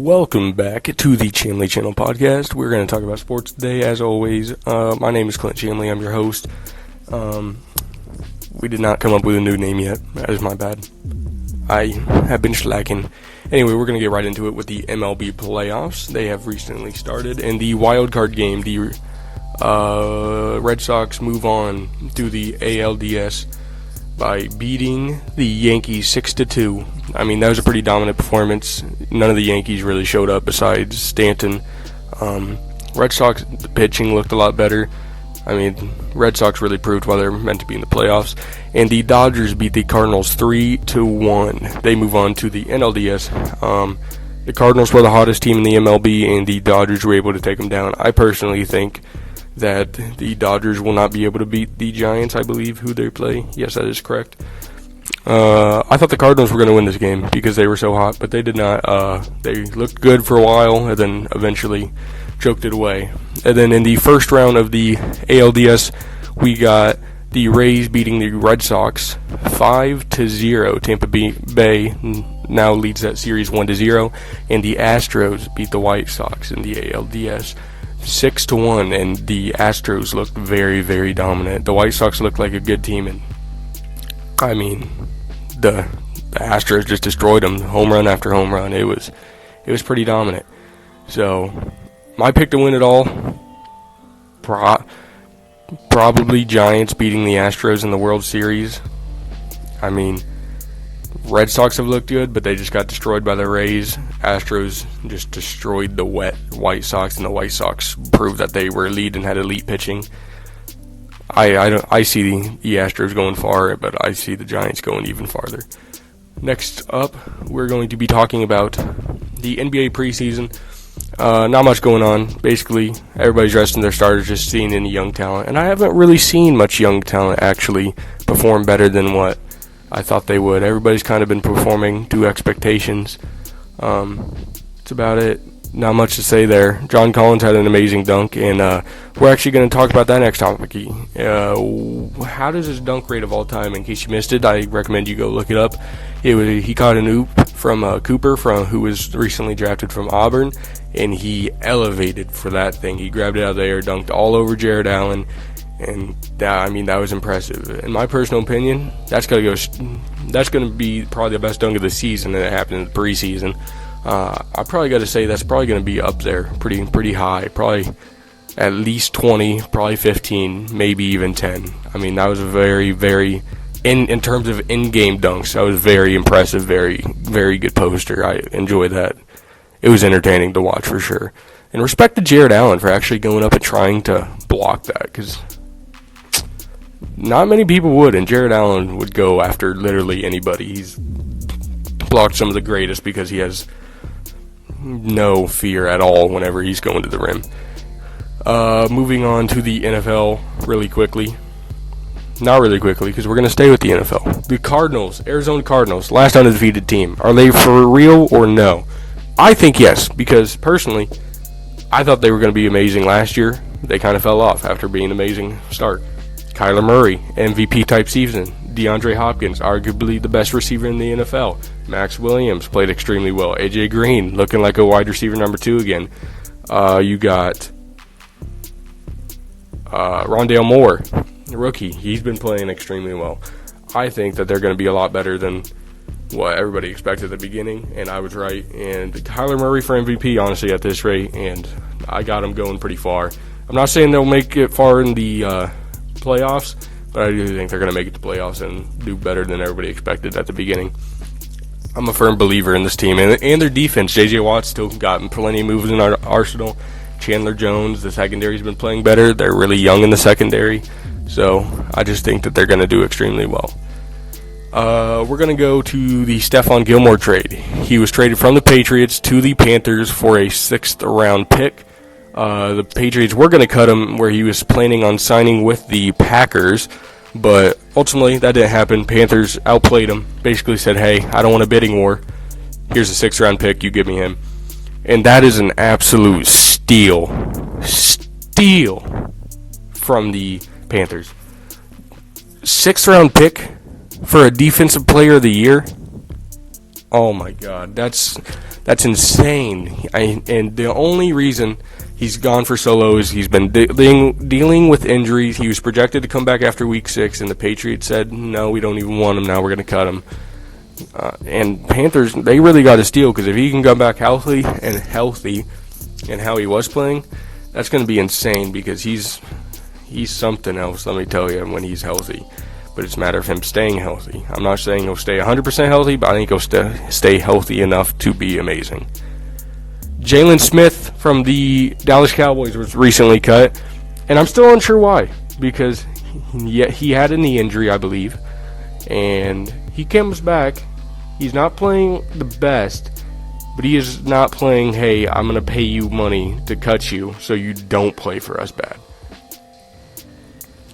Welcome back to the Chamley Channel podcast. We're going to talk about sports today, as always. My name is Clint Chamley. I'm your host. We did not come up with a new name yet. That is my bad. I have been slacking. Anyway, we're going to get right into it with the MLB playoffs. They have recently started. In the wild card game, the Red Sox move on to the ALDS by beating the Yankees 6-2. I mean, that was a pretty dominant performance. None of the Yankees really showed up besides Stanton. Red Sox, the pitching looked a lot better. I mean, Red Sox really proved why they're meant to be in the playoffs. And the Dodgers beat the Cardinals 3-1. They move on to the NLDS. The Cardinals were the hottest team in the MLB, and the Dodgers were able to take them down. I personally think that the Dodgers will not be able to beat the Giants, I believe, who they play. Yes, that is correct. I thought the Cardinals were going to win this game because they were so hot, but they did not. They looked good for a while and then eventually choked it away. And then in the first round of the ALDS, we got the Rays beating the Red Sox 5-0. Tampa Bay now leads that series 1-0, and the Astros beat the White Sox in the ALDS 6-1, and the Astros looked very, very dominant. The White Sox looked like a good team, and I mean, the Astros just destroyed them, home run after home run. It was pretty dominant. So, my pick to win it all, probably Giants beating the Astros in the World Series. I mean, Red Sox have looked good, but they just got destroyed by the Rays. Astros just destroyed the White Sox, and the White Sox proved that they were elite and had elite pitching. I see the Astros going far, but I see the Giants going even farther. Next up, we're going to be talking about the NBA preseason. Not much going on. Basically, everybody's resting their starters, just seeing any young talent. And I haven't really seen much young talent actually perform better than what I thought they would. Everybody's kind of been performing to expectations. That's about it. Not much to say there. John Collins had an amazing dunk, and we're actually going to talk about that next topic. How does his dunk rate of all time? In case you missed it, I recommend you go look it up. He caught an oop from Cooper, who was recently drafted from Auburn, and he elevated for that thing. He grabbed it out of the air, dunked all over Jared Allen, and that was impressive. In my personal opinion, that's going to be probably the best dunk of the season, and it happened in the preseason. I probably got to say that's probably going to be up there, pretty high, probably at least 20, probably 15, maybe even 10. I mean, that was a very, very, in terms of in-game dunks, that was very impressive, very, very good poster. I enjoyed that. It was entertaining to watch for sure. And respect to Jared Allen for actually going up and trying to block that, because not many people would, and Jared Allen would go after literally anybody. He's blocked some of the greatest because he has no fear at all whenever he's going to the rim. Moving on to the NFL really quickly. Not really quickly, because we're going to stay with the NFL. The Cardinals, Arizona Cardinals, last undefeated team. Are they for real or no? I think yes, because personally, I thought they were going to be amazing last year. They kind of fell off after being an amazing start. Kyler Murray, MVP type season. DeAndre Hopkins, arguably the best receiver in the NFL. Max Williams played extremely well. AJ Green looking like a wide receiver number 2 again. You got Rondale Moore, the rookie. He's been playing extremely well. I think that they're going to be a lot better than what everybody expected at the beginning, and I was right. And Kyler Murray for MVP, honestly, at this rate, and I got him going pretty far. I'm not saying they'll make it far in the playoffs, but I do think they're going to make it to playoffs and do better than everybody expected at the beginning. I'm a firm believer in this team and their defense. J.J. Watt's still got plenty of moves in our arsenal. Chandler Jones, the secondary's been playing better. They're really young in the secondary, so I just think that they're going to do extremely well. We're going to go to the Stephon Gilmore trade. He was traded from the Patriots to the Panthers for a 6th-round pick. The Patriots were going to cut him where he was planning on signing with the Packers, but ultimately that didn't happen. Panthers outplayed him, basically said, hey, I don't want a bidding war. Here's a 6th-round pick. You give me him. And that is an absolute steal from the Panthers. 6th-round pick for a defensive player of the year. Oh my God, that's That's insane. And the only reason he's gone for solo is he's been dealing with injuries. He was projected to come back after week 6, and the Patriots said, no, we don't even want him now. We're going to cut him. And Panthers, they really got a steal, because if he can come back healthy and how he was playing, that's going to be insane, because he's something else, let me tell you, when he's healthy. But it's a matter of him staying healthy. I'm not saying he'll stay 100% healthy, but I think he'll stay healthy enough to be amazing. Jalen Smith from the Dallas Cowboys was recently cut, and I'm still unsure why, because he had a knee injury, I believe, and he comes back. He's not playing the best, but he is not playing, hey, I'm going to pay you money to cut you so you don't play for us bad.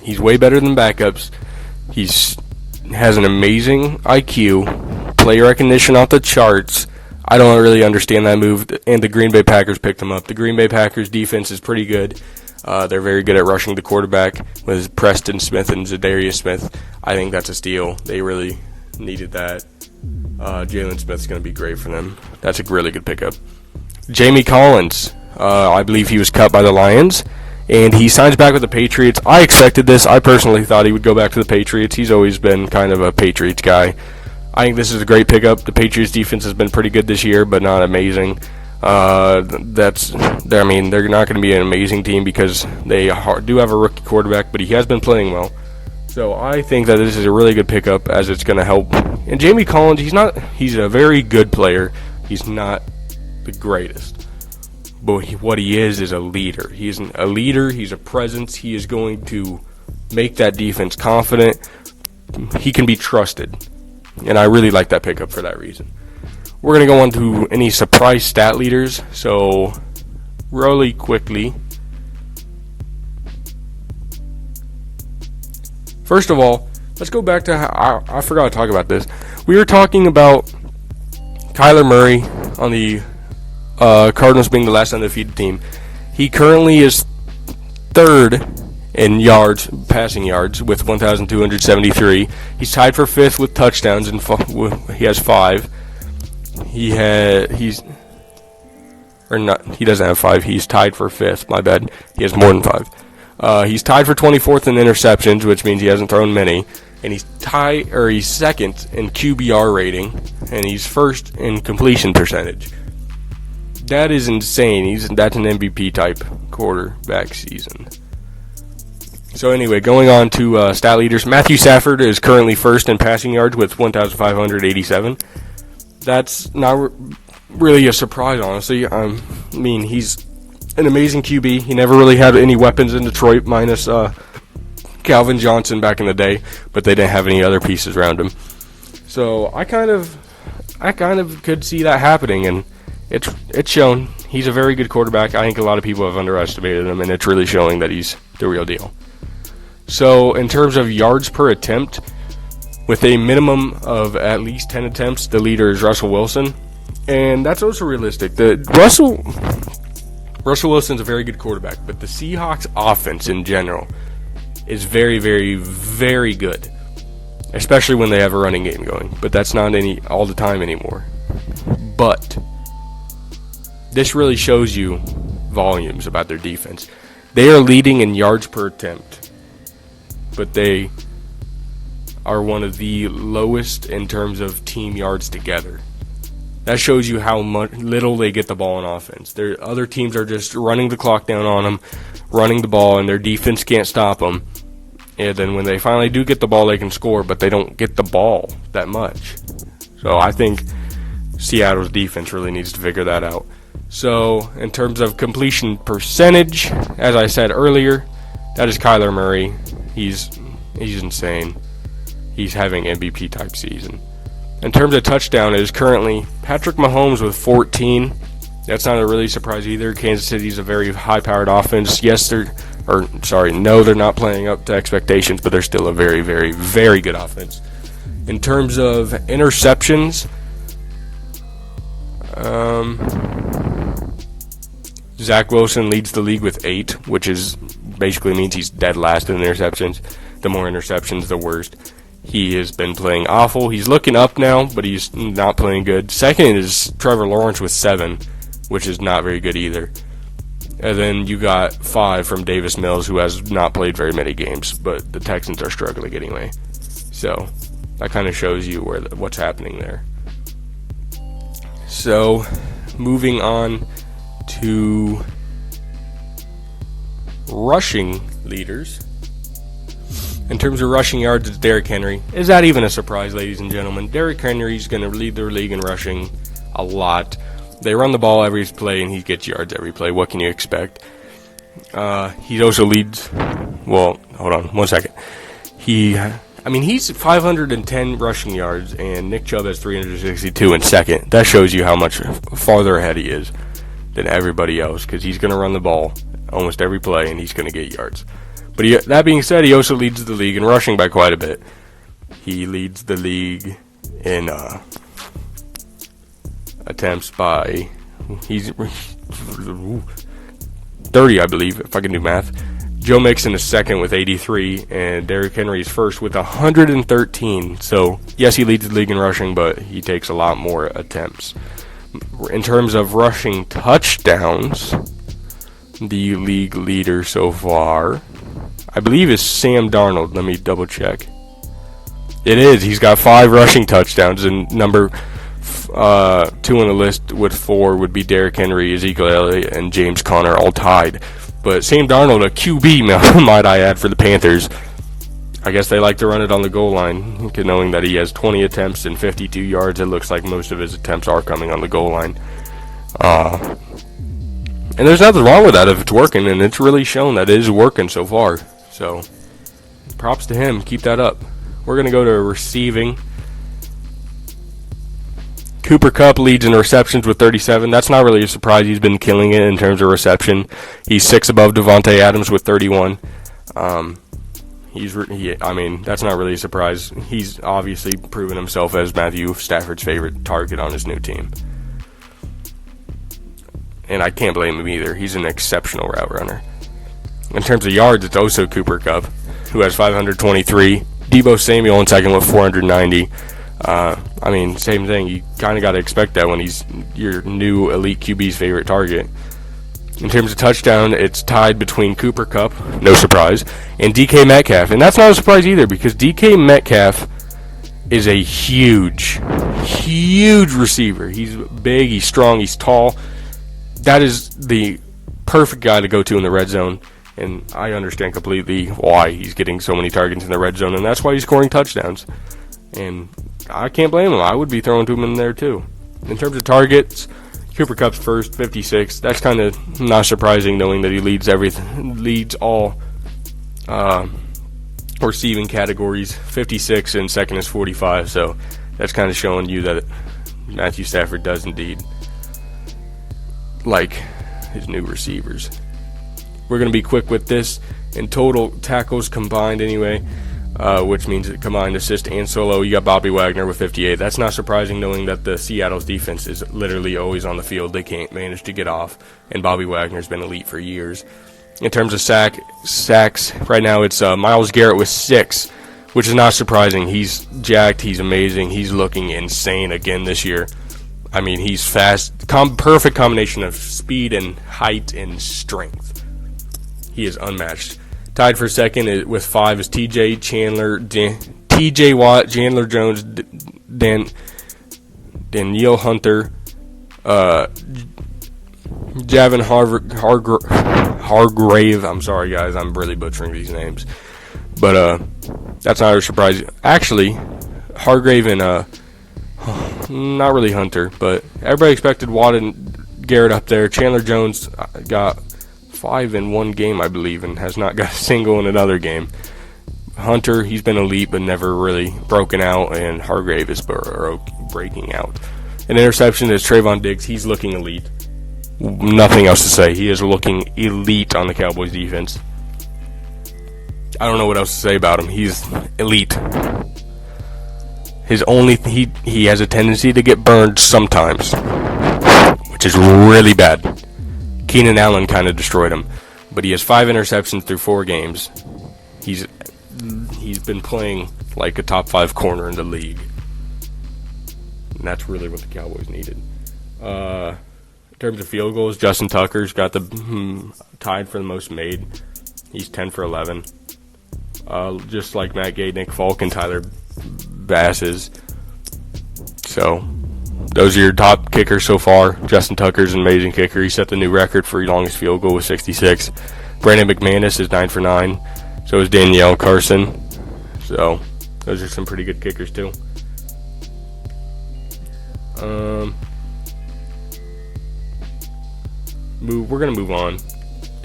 He's way better than backups. Has an amazing IQ, play recognition off the charts. I don't really understand that move, and the Green Bay Packers picked him up. The Green Bay Packers defense is pretty good. They're very good at rushing the quarterback with Preston Smith and Zadarius Smith. I think that's a steal. They really needed that. Jalen Smith's going to be great for them. That's a really good pickup. Jamie Collins, I believe he was cut by the Lions, and he signs back with the Patriots. I expected this. I personally thought he would go back to the Patriots. He's always been kind of a Patriots guy. I think this is a great pickup. The Patriots defense has been pretty good this year, but not amazing. They're not going to be an amazing team because they do have a rookie quarterback, but he has been playing well. So I think that this is a really good pickup, as it's going to help. And Jamie Collins, he's a very good player. He's not the greatest. But what he is a leader. He's a leader. He's a presence. He is going to make that defense confident. He can be trusted. And I really like that pickup for that reason. We're going to go on to any surprise stat leaders. So, really quickly. First of all, let's go back to how I forgot to talk about this. We were talking about Kyler Murray on the Cardinals being the last undefeated team. He currently is third in passing yards, with 1,273. He's tied for fifth with touchdowns, and he has 5. He doesn't have 5. He's tied for fifth. My bad. He has more than 5. He's tied for 24th in interceptions, which means he hasn't thrown many. And he's second in QBR rating, and he's first in completion percentage. That is insane. That's an MVP type quarterback season. So anyway, going on to stat leaders. Matthew Stafford is currently first in passing yards with 1,587. That's not really a surprise, honestly. He's an amazing QB. He never really had any weapons in Detroit, minus Calvin Johnson back in the day, but they didn't have any other pieces around him. So I kind of could see that happening, and it's shown. He's a very good quarterback. I think a lot of people have underestimated him, and it's really showing that he's the real deal. So in terms of yards per attempt, with a minimum of at least 10 attempts, the leader is Russell Wilson, and that's also realistic. Russell Wilson's a very good quarterback, but the Seahawks offense in general is very, very, very good, especially when they have a running game going. But that's not all the time anymore. But this really shows you volumes about their defense. They are leading in yards per attempt, but they are one of the lowest in terms of team yards together. That shows you how little they get the ball on offense. Other teams are just running the clock down on them, running the ball, and their defense can't stop them. And then when they finally do get the ball, they can score, but they don't get the ball that much. So I think Seattle's defense really needs to figure that out. So in terms of completion percentage, as I said earlier, that is Kyler Murray. He's insane. He's having MVP type season. In terms of touchdown, it is currently Patrick Mahomes with 14. That's not a really surprise either. Kansas City's a very high-powered offense. No, they're not playing up to expectations, but they're still a very, very, very good offense. In terms of interceptions, Zach Wilson leads the league with 8, which basically means he's dead last in interceptions. The more interceptions, the worse. He has been playing awful. He's looking up now, but he's not playing good. Second is Trevor Lawrence with 7, which is not very good either. And then you got 5 from Davis Mills, who has not played very many games, but the Texans are struggling anyway. So that kind of shows you what's happening there. So moving on to rushing leaders. In terms of rushing yards, it's Derrick Henry. Is that even a surprise, ladies and gentlemen? Derrick Henry's going to lead their league in rushing a lot. They run the ball every play, and he gets yards every play. What can you expect? He also leads... Well, hold on 1 second. He's 510 rushing yards, and Nick Chubb has 362 in second. That shows you how much farther ahead he is than everybody else, because he's going to run the ball almost every play, and he's going to get yards. But that being said, he also leads the league in rushing by quite a bit. He leads the league in attempts by... He's 30, I believe, if I can do math. Joe Mixon is second with 83, and Derrick Henry is first with 113. So, yes, he leads the league in rushing, but he takes a lot more attempts. In terms of rushing touchdowns, the league leader so far, I believe, is Sam Darnold. Let me double check. It is. He's got 5 rushing touchdowns, and number 2 on the list with 4 would be Derrick Henry, Ezekiel Elliott, and James Conner, all tied. But Sam Darnold, a QB, might I add, for the Panthers. I guess they like to run it on the goal line, knowing that he has 20 attempts and 52 yards. It looks like most of his attempts are coming on the goal line. And there's nothing wrong with that if it's working, and it's really shown that it is working so far. So, props to him. Keep that up. We're going to go to receiving. Cooper Kupp leads in receptions with 37. That's not really a surprise. He's been killing it in terms of reception. He's 6 above Devontae Adams with 31. That's not really a surprise. He's obviously proven himself as Matthew Stafford's favorite target on his new team. And I can't blame him either. He's an exceptional route runner. In terms of yards, it's also Cooper Kupp, who has 523. Deebo Samuel in second with 490. Same thing. You kind of got to expect that when he's your new elite QB's favorite target. In terms of touchdown, it's tied between Cooper Kupp, no surprise, and DK Metcalf. And that's not a surprise either, because DK Metcalf is a huge receiver. He's big, he's strong, he's tall. That is the perfect guy to go to in the red zone. And I understand completely why he's getting so many targets in the red zone, and that's why he's scoring touchdowns. And I can't blame him. I would be throwing to him in there too. In terms of targets, Cooper Kupp's first, 56. That's kind of not surprising, knowing that he leads all receiving categories. 56, and second is 45. So that's kind of showing you that Matthew Stafford does indeed like his new receivers. We're going to be quick with this. In total tackles combined anyway, which means that combined assist and solo, you got Bobby Wagner with 58. That's not surprising, knowing that the Seattle's defense is literally always on the field. They can't manage to get off, and Bobby Wagner's been elite for years. In terms of sacks, right now it's Myles Garrett with 6, which is not surprising. He's jacked. He's amazing. He's looking insane again this year. I mean, he's fast. Perfect combination of speed and height and strength. He is unmatched. Tied for second with 5 is T.J. Watt, Chandler Jones, Danielle Hunter, Javin Hargrave. I'm sorry, guys. I'm really butchering these names. But that's not a surprise. Actually, Hargrave and not really Hunter, but everybody expected Watt and Garrett up there. Chandler Jones got 5 in one game, I believe, and has not got a single in another game. Hunter, he's been elite but never really broken out, and Hargrave is breaking out. An interception is Trayvon Diggs. He's looking elite. Nothing else to say. He is looking elite on the Cowboys defense. I don't know what else to say about him. He's elite. He has a tendency to get burned sometimes, which is really bad. Keenan Allen kind of destroyed him, but he has 5 interceptions through 4 games. He's he's been playing like a top 5 corner in the league. And that's really what the Cowboys needed. In terms of field goals, Justin Tucker's got the tied for the most made. He's 10 for 11. Just like Matt Gay, Nick Folk, and Tyler Bass is. So, those are your top kickers so far. Justin Tucker's an amazing kicker. He set the new record for longest field goal with 66. Brandon McManus is 9 for 9. So is Danielle Carson. So, those are some pretty good kickers too. We're going to move on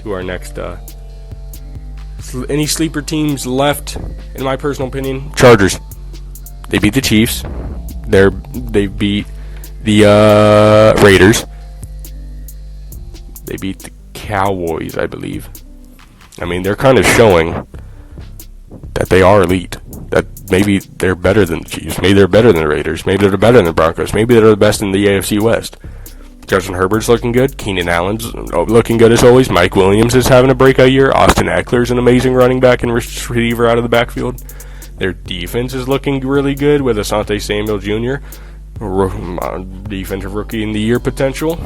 to our next. Any sleeper teams left, in my personal opinion? Chargers. They beat the Chiefs. They beat the Raiders. They beat the Cowboys, I believe. I mean, they're kind of showing that they are elite. That maybe they're better than the Chiefs. Maybe they're better than the Raiders. Maybe they're better than the Broncos. Maybe they're the best in the AFC West. Justin Herbert's looking good. Keenan Allen's looking good as always. Mike Williams is having a breakout year. Austin Eckler's an amazing running back and receiver out of the backfield. Their defense is looking really good with Asante Samuel Jr., defensive rookie in the year potential.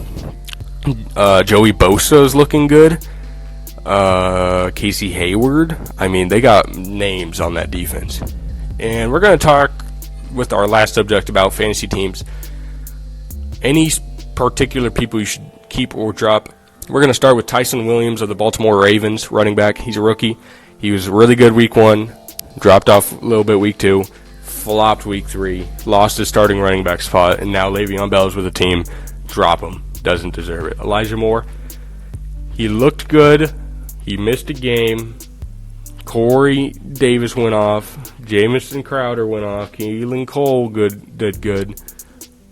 Joey Bosa is looking good. Casey Hayward. I mean, they got names on that defense. And we're going to talk with our last subject about fantasy teams. Any particular people you should keep or drop. We're going to start with Tyson Williams of the Baltimore Ravens, running back. He's a rookie. He was really good week 1, dropped off a little bit week 2, flopped week 3, lost his starting running back spot, and now Le'Veon Bell is with the team. Drop him. Doesn't deserve it. Elijah Moore, he looked good. He missed a game. Corey Davis went off. Jamison Crowder went off. Keelan Cole did good.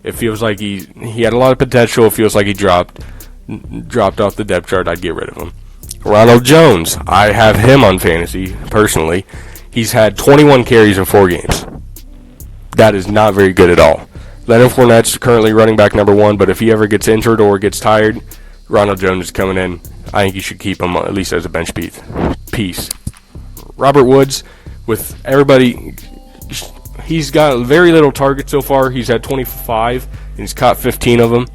It feels like he had a lot of potential. It feels like he dropped off the depth chart. I'd get rid of him. Ronald Jones, I have him on fantasy, personally. He's had 21 carries in 4 games. That is not very good at all. Leonard Fournette's currently running back number 1, but if he ever gets injured or gets tired, Ronald Jones is coming in. I think you should keep him at least as a bench piece. Robert Woods, with everybody, he's got very little targets so far. He's had 25, and he's caught 15 of them.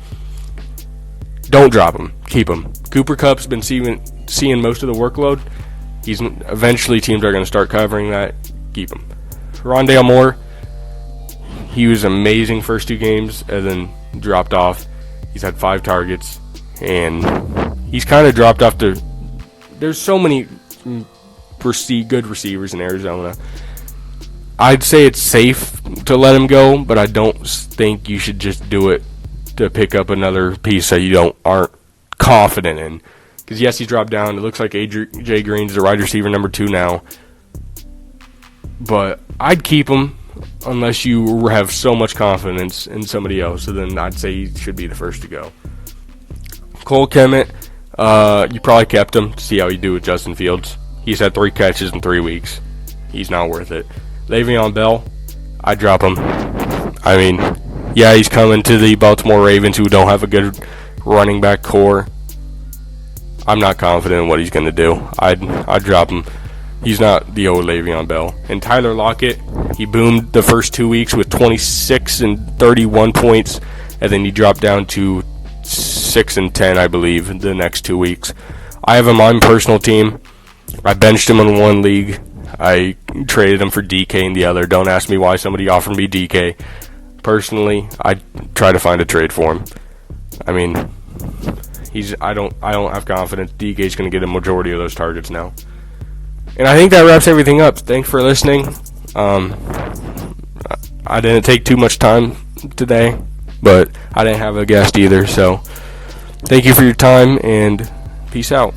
Don't drop him. Keep him. Cooper Kupp's been seeing most of the workload. Eventually teams are going to start covering that. Keep him. Rondale Moore, he was amazing first 2 games and then dropped off. He's had 5 targets, and he's kind of dropped off to. There's so many good receivers in Arizona. I'd say it's safe to let him go, but I don't think you should just do it to pick up another piece that you aren't confident in. Because yes, he's dropped down. It looks like AJ Green's the wide receiver number 2 now. But I'd keep him unless you have so much confidence in somebody else. So then I'd say he should be the first to go. Cole Kmet, you probably kept him to see how you do with Justin Fields. He's had 3 catches in 3 weeks. He's not worth it. Le'Veon Bell, I'd drop him. I mean, yeah, he's coming to the Baltimore Ravens, who don't have a good running back core. I'm not confident in what he's going to do. I'd drop him. He's not the old Le'Veon Bell. And Tyler Lockett, he boomed the first 2 weeks with 26 and 31 points, and then he dropped down to 6 and 10, I believe, the next 2 weeks. I have him on my personal team. I benched him in 1 league. I traded him for DK in the other. Don't ask me why somebody offered me DK. Personally, I'd try to find a trade for him. I mean, I don't have confidence DK's going to get a majority of those targets now. And I think that wraps everything up. Thanks for listening. I didn't take too much time today, but I didn't have a guest either. So thank you for your time, and peace out.